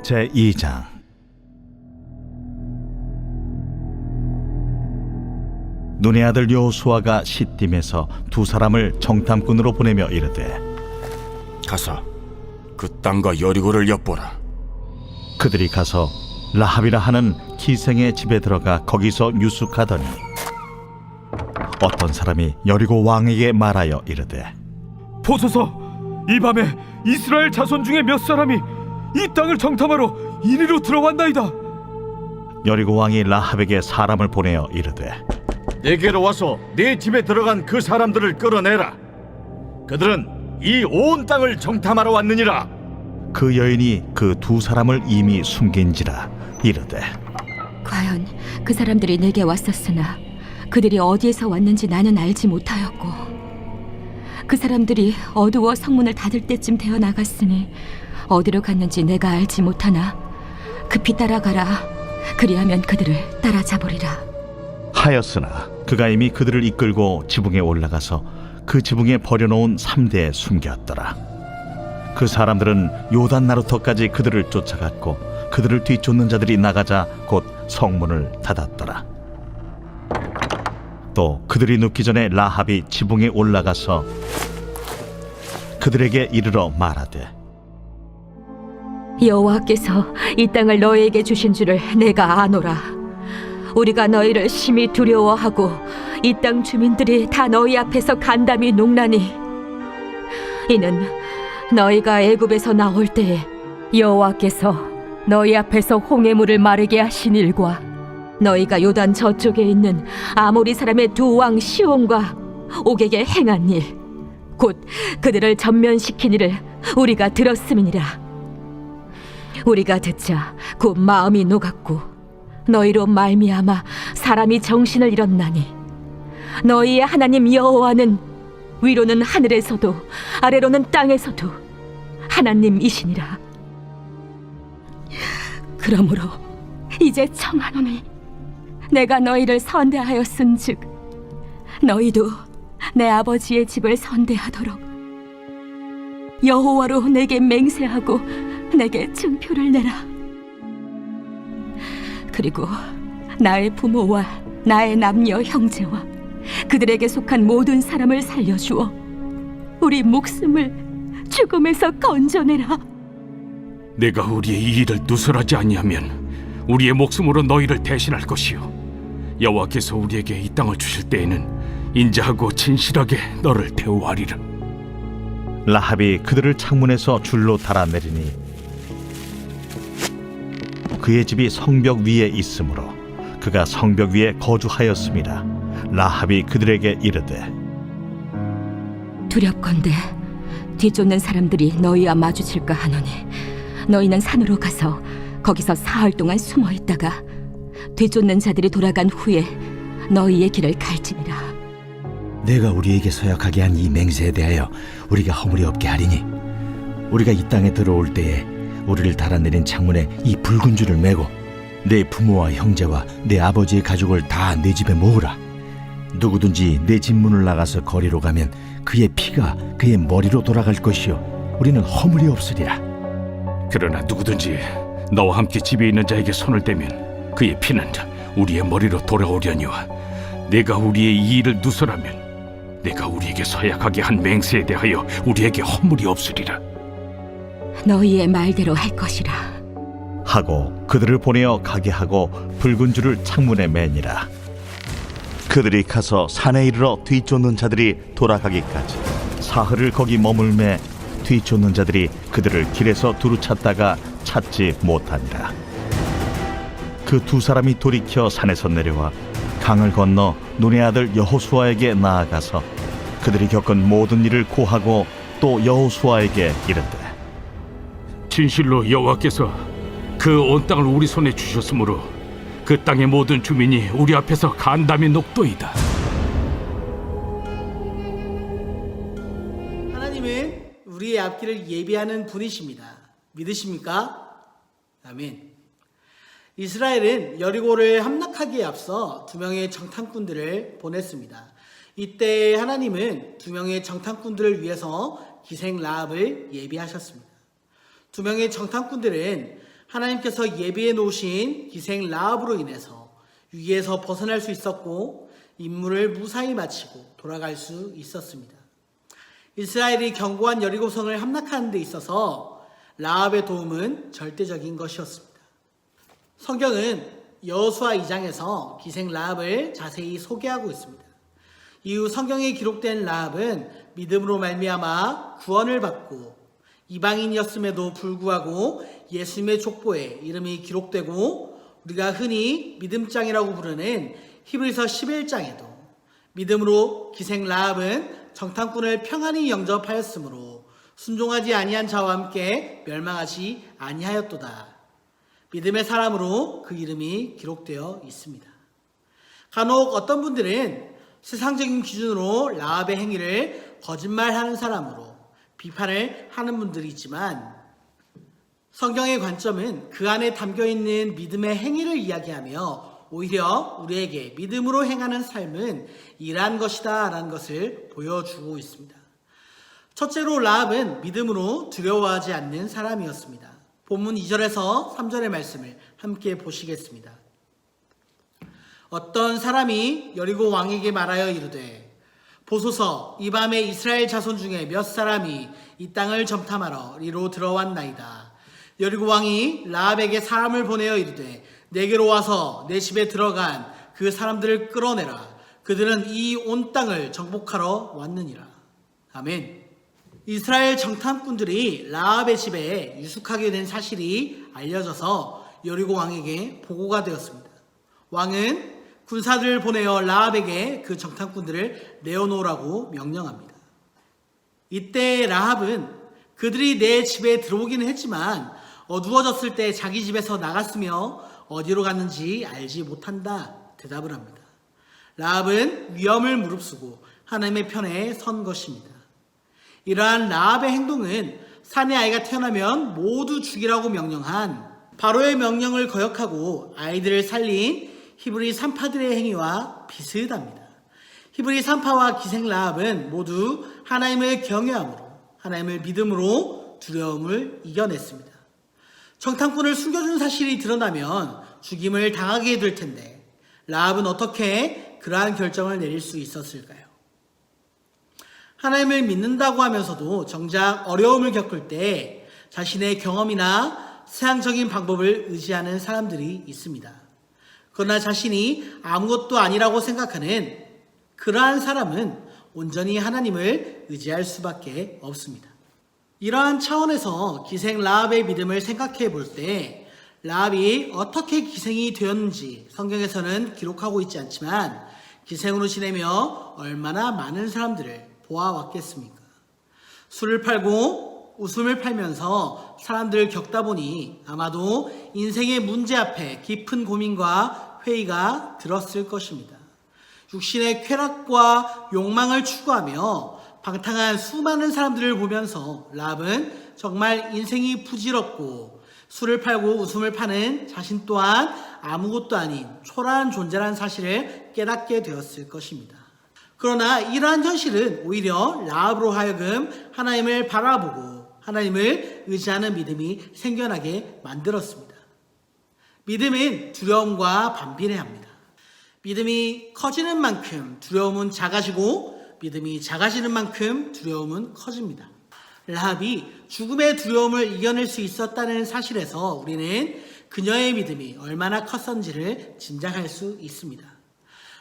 제2장. 눈의 아들 여호수아가 시딤에서 두 사람을 정탐꾼으로 보내며 이르되, 가서 그 땅과 여리고를 엿보라. 그들이 가서 라합이라 하는 기생의 집에 들어가 거기서 유숙하더니 어떤 사람이 여리고 왕에게 말하여 이르되, 보소서, 이 밤에 이스라엘 자손 중에 몇 사람이 이 땅을 정탐하러 이리로 들어왔나이다. 여리고 왕이 라합에게 사람을 보내어 이르되, 내게로 와서 네 집에 들어간 그 사람들을 끌어내라. 그들은 이 온 땅을 정탐하러 왔느니라. 그 여인이 그 두 사람을 이미 숨긴지라 이르되, 과연 그 사람들이 내게 왔었으나 그들이 어디에서 왔는지 나는 알지 못하였고, 그 사람들이 어두워 성문을 닫을 때쯤 되어 나갔으니 어디로 갔는지 내가 알지 못하나 급히 따라가라. 그리하면 그들을 따라잡으리라 하였으나 그가 이미 그들을 이끌고 지붕에 올라가서 그 지붕에 버려놓은 삼대에 숨겼더라. 그 사람들은 요단 나루터까지 그들을 쫓아갔고 그들을 뒤쫓는 자들이 나가자 곧 성문을 닫았더라. 또 그들이 눕기 전에 라합이 지붕에 올라가서 그들에게 이르러 말하되, 여호와께서 이 땅을 너희에게 주신 줄을 내가 아노라. 우리가 너희를 심히 두려워하고 이 땅 주민들이 다 너희 앞에서 간담이 녹나니, 이는 너희가 애굽에서 나올 때에 여호와께서 너희 앞에서 홍해물을 마르게 하신 일과 너희가 요단 저쪽에 있는 아모리 사람의 두 왕 시온과 옥에게 행한 일, 곧 그들을 전면시킨 일을 우리가 들었음이니라. 우리가 듣자 곧 마음이 녹았고 너희로 말미암아 사람이 정신을 잃었나니, 너희의 하나님 여호와는 위로는 하늘에서도 아래로는 땅에서도 하나님이시니라. 그러므로 이제 청하노니 내가 너희를 선대하였은즉 너희도 내 아버지의 집을 선대하도록 여호와로 내게 맹세하고 내게 증표를 내라. 그리고 나의 부모와 나의 남녀 형제와 그들에게 속한 모든 사람을 살려주어 우리 목숨을 죽음에서 건져내라. 내가 우리의 이 일을 누설하지 아니하면 우리의 목숨으로 너희를 대신할 것이요, 여호와께서 우리에게 이 땅을 주실 때에는 인자하고 진실하게 너를 대우하리라. 라합이 그들을 창문에서 줄로 달아내리니 그의 집이 성벽 위에 있으므로 그가 성벽 위에 거주하였습니다. 라합이 그들에게 이르되, 두렵건대 뒤쫓는 사람들이 너희와 마주칠까 하노니 너희는 산으로 가서 거기서 사흘 동안 숨어 있다가 뒤쫓는 자들이 돌아간 후에 너희의 길을 갈지니라. 내가 우리에게 서약하게 한 이 맹세에 대하여 우리가 허물이 없게 하리니, 우리가 이 땅에 들어올 때에 우리를 달아내린 창문에 이 붉은 줄을 매고 내 부모와 형제와 내 아버지의 가족을 다 내 집에 모으라. 누구든지 내 집 문을 나가서 거리로 가면 그의 피가 그의 머리로 돌아갈 것이요, 우리는 허물이 없으리라. 그러나 누구든지 너와 함께 집에 있는 자에게 손을 대면 그의 피는 우리의 머리로 돌아오려니와, 내가 우리의 이 일을 누설하면 내가 우리에게 서약하게 한 맹세에 대하여 우리에게 허물이 없으리라. 너희의 말대로 할 것이라 하고 그들을 보내어 가게 하고 붉은 줄을 창문에 매니라. 그들이 가서 산에 이르러 뒤쫓는 자들이 돌아가기까지 사흘을 거기 머물매 뒤쫓는 자들이 그들을 길에서 두루 찾다가 찾지 못하니라. 그 두 사람이 돌이켜 산에서 내려와 강을 건너 눈의 아들 여호수아에게 나아가서 그들이 겪은 모든 일을 고하고 또 여호수아에게 이르되, 진실로 여호와께서 그 온 땅을 우리 손에 주셨으므로 그 땅의 모든 주민이 우리 앞에서 간담이 녹도이다. 하나님은 우리의 앞길을 예비하는 분이십니다. 믿으십니까? 아멘. 이스라엘은 여리고를 함락하기에 앞서 두 명의 정탐꾼들을 보냈습니다. 이때 하나님은 두 명의 정탐꾼들을 위해서 기생 라합을 예비하셨습니다. 두 명의 정탐꾼들은 하나님께서 예비해 놓으신 기생 라합으로 인해서 위기에서 벗어날 수 있었고 임무를 무사히 마치고 돌아갈 수 있었습니다. 이스라엘이 견고한 여리고성을 함락하는 데 있어서 라합의 도움은 절대적인 것이었습니다. 성경은 여호수아 2장에서 기생 라합을 자세히 소개하고 있습니다. 이후 성경에 기록된 라합은 믿음으로 말미암아 구원을 받고 이방인이었음에도 불구하고 예수님의 족보에 이름이 기록되고 우리가 흔히 믿음장이라고 부르는 히브리서 11장에도 믿음으로 기생 라합은 정탐꾼을 평안히 영접하였으므로 순종하지 아니한 자와 함께 멸망하지 아니하였도다. 믿음의 사람으로 그 이름이 기록되어 있습니다. 간혹 어떤 분들은 세상적인 기준으로 라합의 행위를 거짓말하는 사람으로 비판을 하는 분들이 있지만 성경의 관점은 그 안에 담겨있는 믿음의 행위를 이야기하며 오히려 우리에게 믿음으로 행하는 삶은 이러한 것이다 라는 것을 보여주고 있습니다. 첫째로 라합은 믿음으로 두려워하지 않는 사람이었습니다. 본문 2절에서 3절의 말씀을 함께 보시겠습니다. 어떤 사람이 여리고 왕에게 말하여 이르되 보소서 이 밤에 이스라엘 자손 중에 몇 사람이 이 땅을 점탐하러 이리로 들어왔나이다. 여리고 왕이 라합에게 사람을 보내어 이르되 내게로 와서 내 집에 들어간 그 사람들을 끌어내라. 그들은 이 온 땅을 정복하러 왔느니라. 아멘. 이스라엘 정탐꾼들이 라합의 집에 유숙하게 된 사실이 알려져서 여리고 왕에게 보고가 되었습니다. 왕은 군사들을 보내어 라합에게 그 정탐꾼들을 내어놓으라고 명령합니다. 이때 라합은 그들이 내 집에 들어오기는 했지만 어두워졌을 때 자기 집에서 나갔으며 어디로 갔는지 알지 못한다 대답을 합니다. 라합은 위험을 무릅쓰고 하나님의 편에 선 것입니다. 이러한 라합의 행동은 사내 아이가 태어나면 모두 죽이라고 명령한 바로의 명령을 거역하고 아이들을 살린 히브리 산파들의 행위와 비슷합니다. 히브리 산파와 기생 라합은 모두 하나님을 경외함으로 하나님을 믿음으로 두려움을 이겨냈습니다. 정탐꾼을 숨겨준 사실이 드러나면 죽임을 당하게 될 텐데 라합은 어떻게 그러한 결정을 내릴 수 있었을까요? 하나님을 믿는다고 하면서도 정작 어려움을 겪을 때 자신의 경험이나 세상적인 방법을 의지하는 사람들이 있습니다. 그러나 자신이 아무것도 아니라고 생각하는 그러한 사람은 온전히 하나님을 의지할 수밖에 없습니다. 이러한 차원에서 기생 라합의 믿음을 생각해 볼 때 라합이 어떻게 기생이 되었는지 성경에서는 기록하고 있지 않지만 기생으로 지내며 얼마나 많은 사람들을 보아왔겠습니까? 술을 팔고 웃음을 팔면서 사람들을 겪다 보니 아마도 인생의 문제 앞에 깊은 고민과 회의가 들었을 것입니다. 육신의 쾌락과 욕망을 추구하며 방탕한 수많은 사람들을 보면서 라합은 정말 인생이 부질없고 술을 팔고 웃음을 파는 자신 또한 아무것도 아닌 초라한 존재라는 사실을 깨닫게 되었을 것입니다. 그러나 이러한 현실은 오히려 라합으로 하여금 하나님을 바라보고 하나님을 의지하는 믿음이 생겨나게 만들었습니다. 믿음은 두려움과 반비례합니다. 믿음이 커지는 만큼 두려움은 작아지고 믿음이 작아지는 만큼 두려움은 커집니다. 라합이 죽음의 두려움을 이겨낼 수 있었다는 사실에서 우리는 그녀의 믿음이 얼마나 컸었는지를 짐작할 수 있습니다.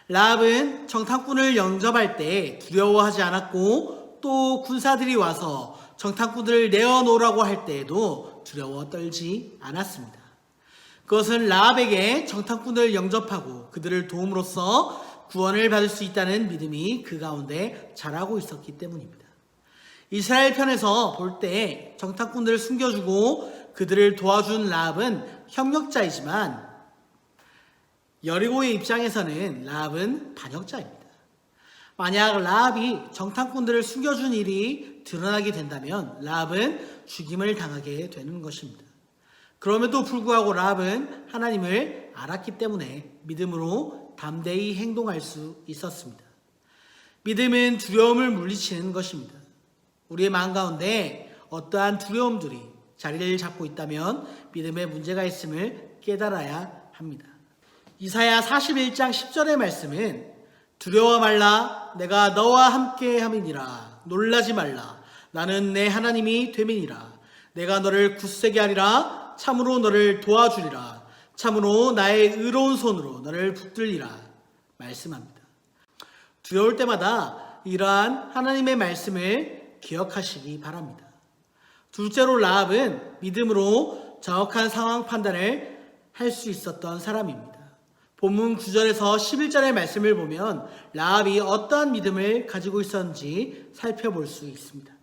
라합은 정탐꾼을 영접할 때 두려워하지 않았고 또 군사들이 와서 정탐꾼들을 내어놓으라고 할 때에도 두려워 떨지 않았습니다. 그것은 라합에게 정탐꾼을 영접하고 그들을 도움으로써 구원을 받을 수 있다는 믿음이 그 가운데 자라고 있었기 때문입니다. 이스라엘 편에서 볼 때 정탐꾼들을 숨겨주고 그들을 도와준 라합은 협력자이지만 여리고의 입장에서는 라합은 반역자입니다. 만약 라합이 정탐꾼들을 숨겨준 일이 드러나게 된다면 라합은 죽임을 당하게 되는 것입니다. 그럼에도 불구하고 라합은 하나님을 알았기 때문에 믿음으로 담대히 행동할 수 있었습니다. 믿음은 두려움을 물리치는 것입니다. 우리의 마음 가운데 어떠한 두려움들이 자리를 잡고 있다면 믿음에 문제가 있음을 깨달아야 합니다. 이사야 41장 10절의 말씀은 두려워 말라 내가 너와 함께 함이니라 놀라지 말라 나는 내 하나님이 됨이니라 내가 너를 굳세게 하리라 참으로 너를 도와주리라 참으로 나의 의로운 손으로 너를 붙들리라 말씀합니다. 두려울 때마다 이러한 하나님의 말씀을 기억하시기 바랍니다. 둘째로 라합은 믿음으로 정확한 상황 판단을 할 수 있었던 사람입니다. 본문 9절에서 11절의 말씀을 보면 라합이 어떠한 믿음을 가지고 있었는지 살펴볼 수 있습니다.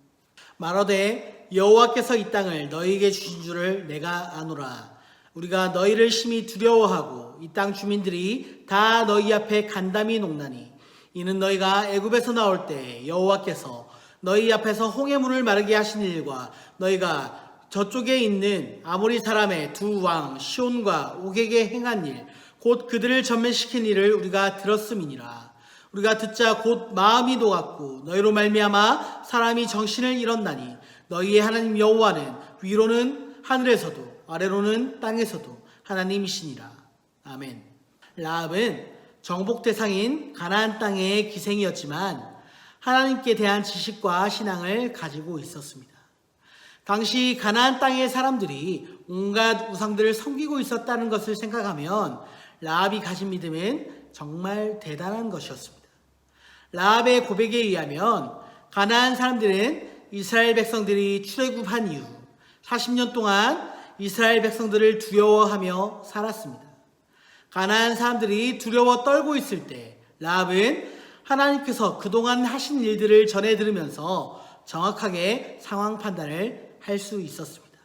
말하되 여호와께서 이 땅을 너희에게 주신 줄을 내가 아노라. 우리가 너희를 심히 두려워하고 이 땅 주민들이 다 너희 앞에 간담이 녹나니 이는 너희가 애굽에서 나올 때 여호와께서 너희 앞에서 홍해문을 마르게 하신 일과 너희가 저쪽에 있는 아모리 사람의 두 왕 시온과 옥에게 행한 일 곧 그들을 전멸시킨 일을 우리가 들었음이니라. 우리가 듣자 곧 마음이 녹았고 너희로 말미암아 사람이 정신을 잃었나니 너희의 하나님 여호와는 위로는 하늘에서도 아래로는 땅에서도 하나님이시니라. 아멘. 라합은 정복 대상인 가나안 땅의 기생이었지만 하나님께 대한 지식과 신앙을 가지고 있었습니다. 당시 가나안 땅의 사람들이 온갖 우상들을 섬기고 있었다는 것을 생각하면 라합이 가진 믿음은 정말 대단한 것이었습니다. 라합의 고백에 의하면 가나안 사람들은 이스라엘 백성들이 출애굽한 이후 40년 동안 이스라엘 백성들을 두려워하며 살았습니다. 가나안 사람들이 두려워 떨고 있을 때 라합은 하나님께서 그동안 하신 일들을 전해 들으면서 정확하게 상황 판단을 할 수 있었습니다.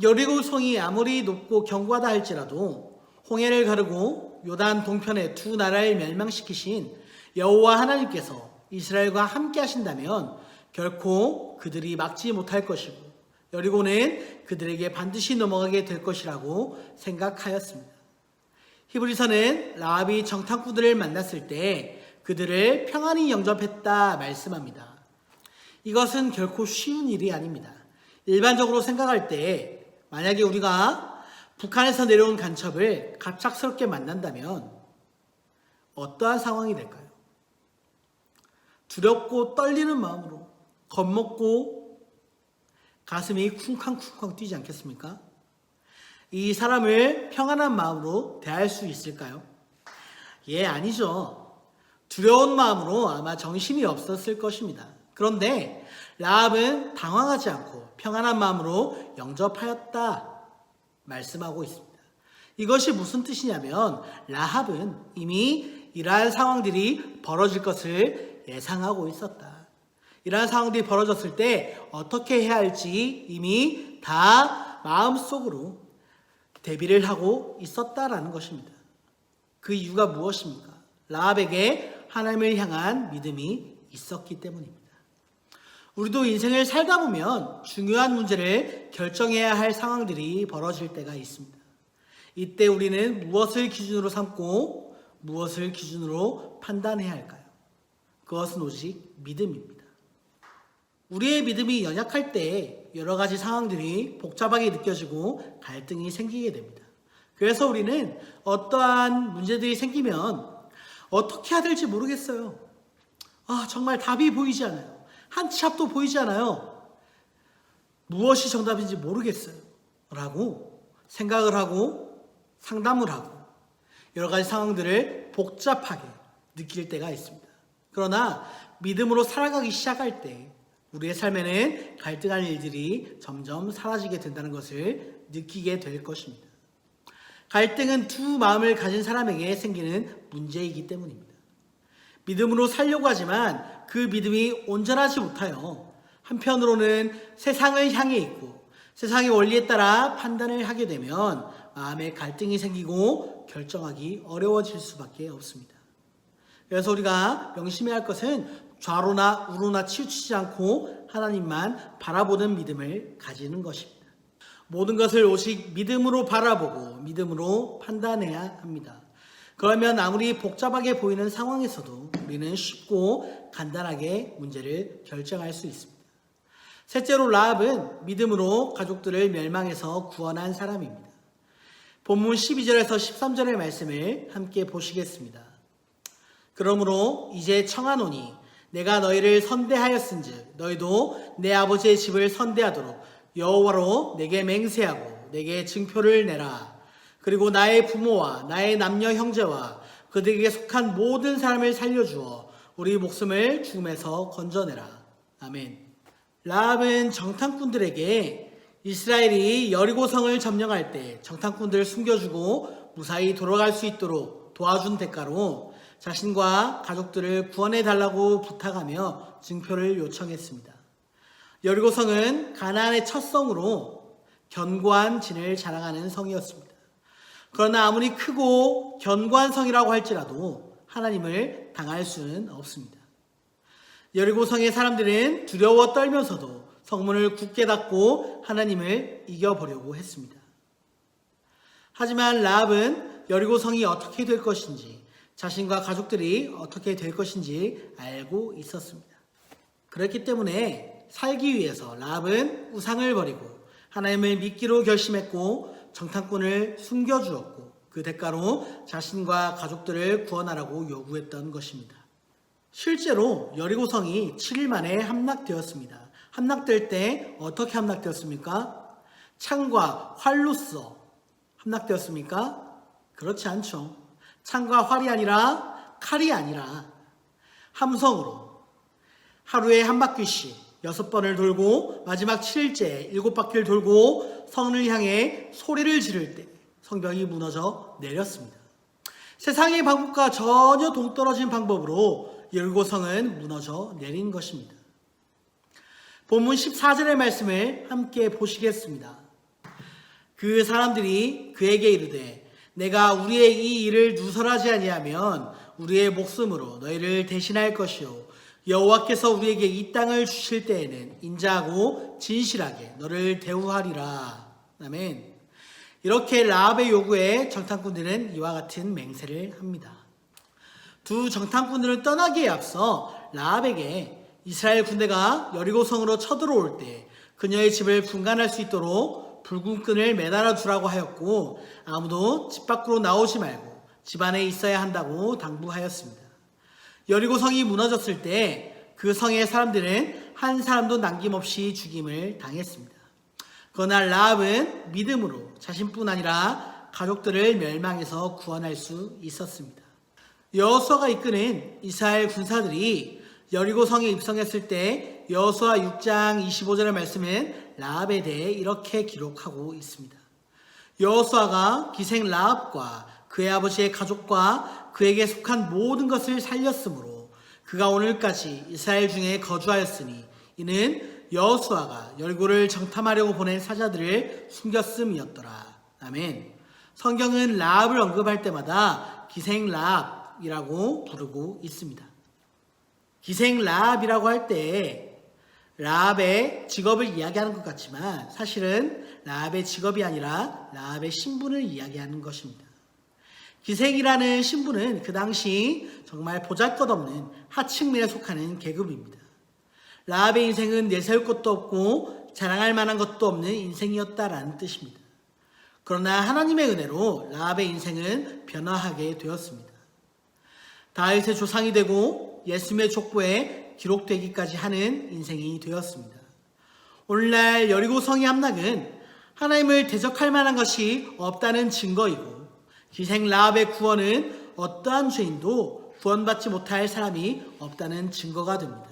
여리고 성이 아무리 높고 견고하다 할지라도 홍해를 가르고 요단 동편의 두 나라를 멸망시키신 여호와 하나님께서 이스라엘과 함께 하신다면 결코 그들이 막지 못할 것이고 여리고는 그들에게 반드시 넘어가게 될 것이라고 생각하였습니다. 히브리서는 라합이 정탐꾼들을 만났을 때 그들을 평안히 영접했다 말씀합니다. 이것은 결코 쉬운 일이 아닙니다. 일반적으로 생각할 때 만약에 우리가 북한에서 내려온 간첩을 갑작스럽게 만난다면 어떠한 상황이 될까요? 두렵고 떨리는 마음으로 겁먹고 가슴이 쿵쾅쿵쾅 뛰지 않겠습니까? 이 사람을 평안한 마음으로 대할 수 있을까요? 예, 아니죠. 두려운 마음으로 아마 정신이 없었을 것입니다. 그런데 라합은 당황하지 않고 평안한 마음으로 영접하였다 말씀하고 있습니다. 이것이 무슨 뜻이냐면 라합은 이미 이러한 상황들이 벌어질 것을 예상하고 있었다. 이러한 상황들이 벌어졌을 때 어떻게 해야 할지 이미 다 마음속으로 대비를 하고 있었다라는 것입니다. 그 이유가 무엇입니까? 라합에게 하나님을 향한 믿음이 있었기 때문입니다. 우리도 인생을 살다 보면 중요한 문제를 결정해야 할 상황들이 벌어질 때가 있습니다. 이때 우리는 무엇을 기준으로 삼고 무엇을 기준으로 판단해야 할까요? 그것은 오직 믿음입니다. 우리의 믿음이 연약할 때 여러 가지 상황들이 복잡하게 느껴지고 갈등이 생기게 됩니다. 그래서 우리는 어떠한 문제들이 생기면 어떻게 해야 될지 모르겠어요. 정말 답이 보이지 않아요. 한 치 앞도 보이지 않아요. 무엇이 정답인지 모르겠어요. 라고 생각을 하고 상담을 하고 여러 가지 상황들을 복잡하게 느낄 때가 있습니다. 그러나 믿음으로 살아가기 시작할 때 우리의 삶에는 갈등할 일들이 점점 사라지게 된다는 것을 느끼게 될 것입니다. 갈등은 두 마음을 가진 사람에게 생기는 문제이기 때문입니다. 믿음으로 살려고 하지만 그 믿음이 온전하지 못하여 한편으로는 세상을 향해 있고 세상의 원리에 따라 판단을 하게 되면 마음에 갈등이 생기고 결정하기 어려워질 수밖에 없습니다. 그래서 우리가 명심해야 할 것은 좌로나 우로나 치우치지 않고 하나님만 바라보는 믿음을 가지는 것입니다. 모든 것을 오직 믿음으로 바라보고 믿음으로 판단해야 합니다. 그러면 아무리 복잡하게 보이는 상황에서도 우리는 쉽고 간단하게 문제를 결정할 수 있습니다. 셋째로 라합은 믿음으로 가족들을 멸망에서 구원한 사람입니다. 본문 12절에서 13절의 말씀을 함께 보시겠습니다. 그러므로 이제 청하노니 내가 너희를 선대하였은즉 너희도 내 아버지의 집을 선대하도록 여호와로 내게 맹세하고 내게 증표를 내라. 그리고 나의 부모와 나의 남녀 형제와 그들에게 속한 모든 사람을 살려주어 우리 목숨을 죽음에서 건져내라. 아멘. 라합은 정탐꾼들에게 이스라엘이 여리고성을 점령할 때 정탐꾼들을 숨겨주고 무사히 돌아갈 수 있도록 도와준 대가로 자신과 가족들을 구원해달라고 부탁하며 증표를 요청했습니다. 여리고성은 가나안의 첫 성으로 견고한 진을 자랑하는 성이었습니다. 그러나 아무리 크고 견고한 성이라고 할지라도 하나님을 당할 수는 없습니다. 여리고성의 사람들은 두려워 떨면서도 성문을 굳게 닫고 하나님을 이겨보려고 했습니다. 하지만 라합은 여리고성이 어떻게 될 것인지, 자신과 가족들이 어떻게 될 것인지 알고 있었습니다. 그렇기 때문에 살기 위해서 라합은 우상을 버리고 하나님을 믿기로 결심했고 정탐꾼을 숨겨주었고 그 대가로 자신과 가족들을 구원하라고 요구했던 것입니다. 실제로 여리고성이 7일 만에 함락되었습니다. 함락될 때 어떻게 함락되었습니까? 창과 활로써 함락되었습니까? 그렇지 않죠. 창과 활이 아니라 칼이 아니라 함성으로 하루에 한 바퀴씩 6번을 돌고 마지막 7일째 7바퀴를 돌고 성을 향해 소리를 지를 때 성벽이 무너져 내렸습니다. 세상의 방법과 전혀 동떨어진 방법으로 여리고성은 무너져 내린 것입니다. 본문 14절의 말씀을 함께 보시겠습니다. 그 사람들이 그에게 이르되 내가 우리의 이 일을 누설하지 아니하면 우리의 목숨으로 너희를 대신할 것이요 여호와께서 우리에게 이 땅을 주실 때에는 인자하고 진실하게 너를 대우하리라. 아멘. 이렇게 라합의 요구에 정탐꾼들은 이와 같은 맹세를 합니다. 두 정탐꾼들은 떠나기에 앞서 라합에게 이스라엘 군대가 여리고성으로 쳐들어올 때 그녀의 집을 분간할 수 있도록 붉은 끈을 매달아 주라고 하였고 아무도 집 밖으로 나오지 말고 집 안에 있어야 한다고 당부하였습니다. 여리고성이 무너졌을 때 그 성의 사람들은 한 사람도 남김없이 죽임을 당했습니다. 그러나 라합은 믿음으로 자신뿐 아니라 가족들을 멸망에서 구원할 수 있었습니다. 여호수아가 이끄는 이스라엘 군사들이 여리고성에 입성했을 때 여호수아 6장 25절의 말씀은 라합에 대해 이렇게 기록하고 있습니다. 여호수아가 기생 라합과 그의 아버지의 가족과 그에게 속한 모든 것을 살렸으므로 그가 오늘까지 이스라엘 중에 거주하였으니 이는 여호수아가 여리고를 정탐하려고 보낸 사자들을 숨겼음이었더라. 아멘. 성경은 라합을 언급할 때마다 기생 라합이라고 부르고 있습니다. 기생 라합이라고 할 때 라합의 직업을 이야기하는 것 같지만 사실은 라합의 직업이 아니라 라합의 신분을 이야기하는 것입니다. 기생이라는 신분은 그 당시 정말 보잘것없는 하층민에 속하는 계급입니다. 라합의 인생은 내세울 것도 없고 자랑할 만한 것도 없는 인생이었다라는 뜻입니다. 그러나 하나님의 은혜로 라합의 인생은 변화하게 되었습니다. 다윗의 조상이 되고 예수님의 족보에 기록되기까지 하는 인생이 되었습니다. 오늘날 여리고성의 함락은 하나님을 대적할 만한 것이 없다는 증거이고 기생 라합의 구원은 어떠한 죄인도 구원받지 못할 사람이 없다는 증거가 됩니다.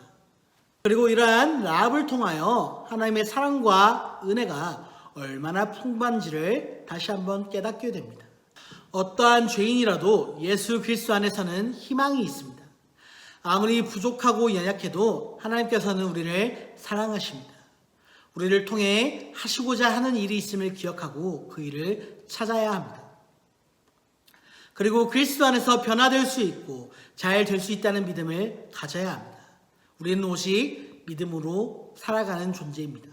그리고 이러한 라합을 통하여 하나님의 사랑과 은혜가 얼마나 풍부한지를 다시 한번 깨닫게 됩니다. 어떠한 죄인이라도 예수 그리스도 안에서는 희망이 있습니다. 아무리 부족하고 연약해도 하나님께서는 우리를 사랑하십니다. 우리를 통해 하시고자 하는 일이 있음을 기억하고 그 일을 찾아야 합니다. 그리고 그리스도 안에서 변화될 수 있고 잘 될 수 있다는 믿음을 가져야 합니다. 우리는 오직 믿음으로 살아가는 존재입니다.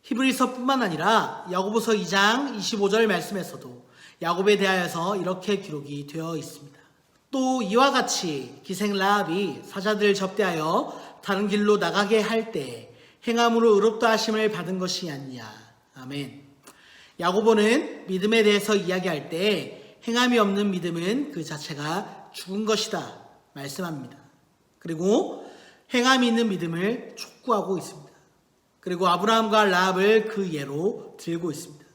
히브리서뿐만 아니라 야고보서 2장 25절 말씀에서도 야곱에 대하여서 이렇게 기록이 되어 있습니다. 또 이와 같이 기생 라합이 사자들을 접대하여 다른 길로 나가게 할 때 행함으로 의롭다 하심을 받은 것이 아니냐. 아멘. 야고보는 믿음에 대해서 이야기할 때 행함이 없는 믿음은 그 자체가 죽은 것이다 말씀합니다. 그리고 행함이 있는 믿음을 촉구하고 있습니다. 그리고 아브라함과 라합을 그 예로 들고 있습니다.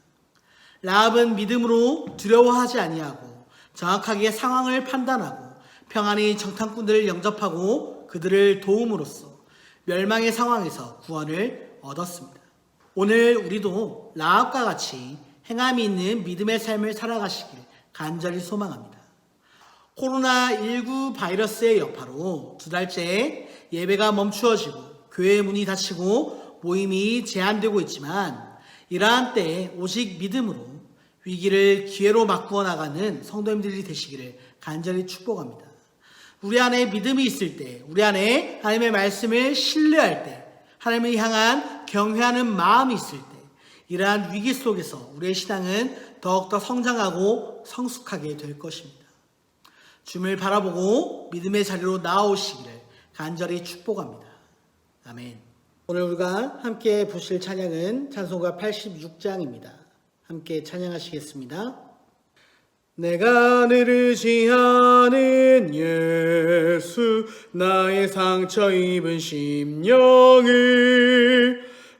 라합은 믿음으로 두려워하지 아니하고 정확하게 상황을 판단하고 평안히 정탐꾼들을 영접하고 그들을 도움으로써 멸망의 상황에서 구원을 얻었습니다. 오늘 우리도 라합과 같이 행함이 있는 믿음의 삶을 살아가시길 간절히 소망합니다. 코로나19 바이러스의 여파로 2달째 예배가 멈추어지고 교회 문이 닫히고 모임이 제한되고 있지만 이러한 때에 오직 믿음으로 위기를 기회로 바꾸어 나가는 성도님들이 되시기를 간절히 축복합니다. 우리 안에 믿음이 있을 때, 우리 안에 하나님의 말씀을 신뢰할 때, 하나님을 향한 경외하는 마음이 있을 때 이러한 위기 속에서 우리의 신앙은 더욱더 성장하고 성숙하게 될 것입니다. 주님을 바라보고 믿음의 자리로 나아오시기를 간절히 축복합니다. 아멘. 오늘 우리가 함께 보실 찬양은 찬송가 86장입니다. 함께 찬양하시겠습니다. 내가 늘 의지하는 예수, 나의 상처 입은 심령을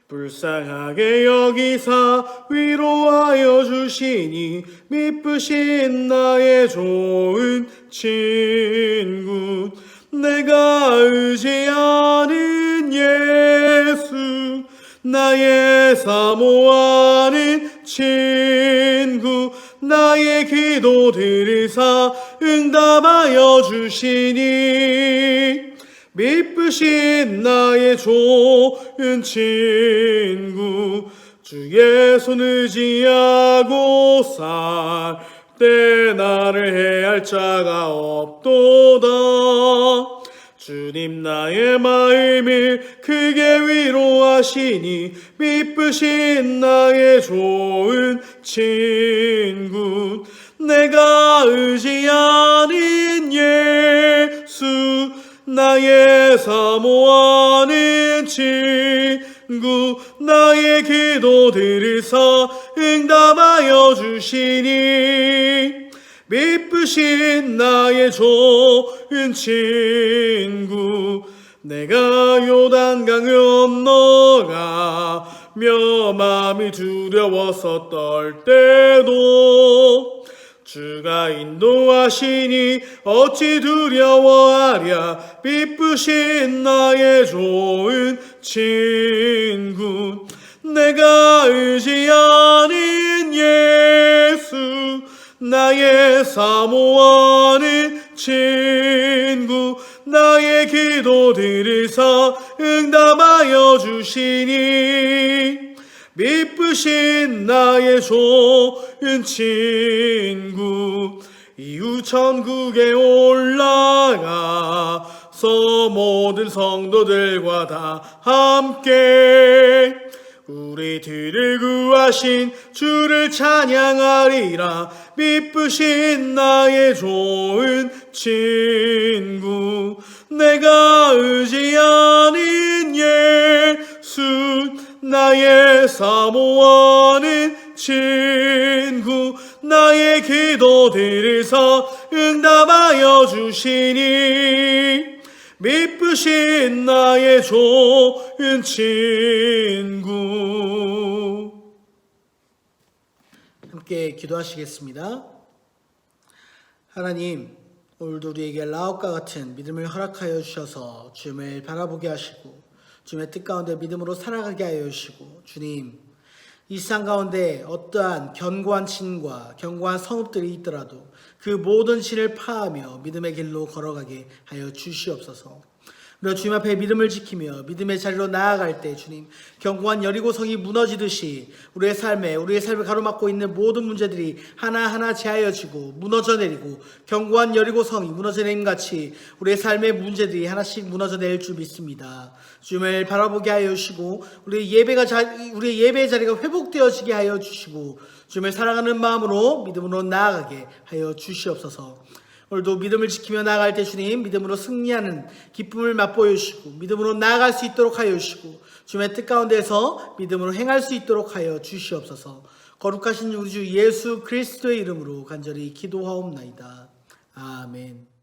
불쌍하게 여기사 위로하여 주시니 미쁘신 나의 좋은 친구. 내가 의지하는 예수, 나의 사모하는 친구. 나의 기도 들으사 응답하여 주시니 미쁘신 나의 좋은 친구. 주의 손 의지하고 살 때 나를 해할 자가 없도다. 주님 나의 마음을 크게 위로하시니 미쁘신 나의 좋은 친구. 내가 의지하는 예수, 나의 사모하는 친구. 나의 기도 들으사 응답하여 주시니 미쁘신 나의 좋은 친구. 내가 요단강 건너가며 마음이 두려워서 떨 때도 주가 인도하시니 어찌 두려워하랴. 미쁘신 나의 좋은 친구. 내가 의지하는 예수, 나의 사모하는 친구. 나의 기도 들으사 응답하여 주시니 미쁘신 나의 좋은 친구. 이후 천국에 올라가서 모든 성도들과 다 함께 우리 뒤를 구하신 주를 찬양하리라. 미쁘신 나의 좋은 친구. 내가 의지하는 예수, 나의 사모하는 친구. 나의 기도 들으사 응답하여 주시니 미쁘신 나의 좋은 친구. 함께 기도하시겠습니다. 하나님, 오늘도 우리에게 라합과 같은 믿음을 허락하여 주셔서 주님을 바라보게 하시고 주님의 뜻 가운데 믿음으로 살아가게 하여 주시고, 주님, 이 세상 가운데 어떠한 견고한 진과 견고한 성읍들이 있더라도 그 모든 진을 파하며 믿음의 길로 걸어가게 하여 주시옵소서. 우리가 주님 앞에 믿음을 지키며 믿음의 자리로 나아갈 때 주님, 견고한 여리고성이 무너지듯이 우리의 삶을 가로막고 있는 모든 문제들이 하나하나 제하여지고 무너져 내리고 견고한 여리고성이 무너져 내림 같이 우리의 삶의 문제들이 하나씩 무너져 내릴 줄 믿습니다. 주님을 바라보게 하여 주시고 우리의 예배의 자리가 회복되어지게 하여 주시고 주님을 사랑하는 마음으로 믿음으로 나아가게 하여 주시옵소서. 오늘도 믿음을 지키며 나아갈 때 주님 믿음으로 승리하는 기쁨을 맛보여 주시고 믿음으로 나아갈 수 있도록 하여 주시고 주님의 뜻 가운데서 믿음으로 행할 수 있도록 하여 주시옵소서. 거룩하신 우리 주 예수 그리스도의 이름으로 간절히 기도하옵나이다. 아멘.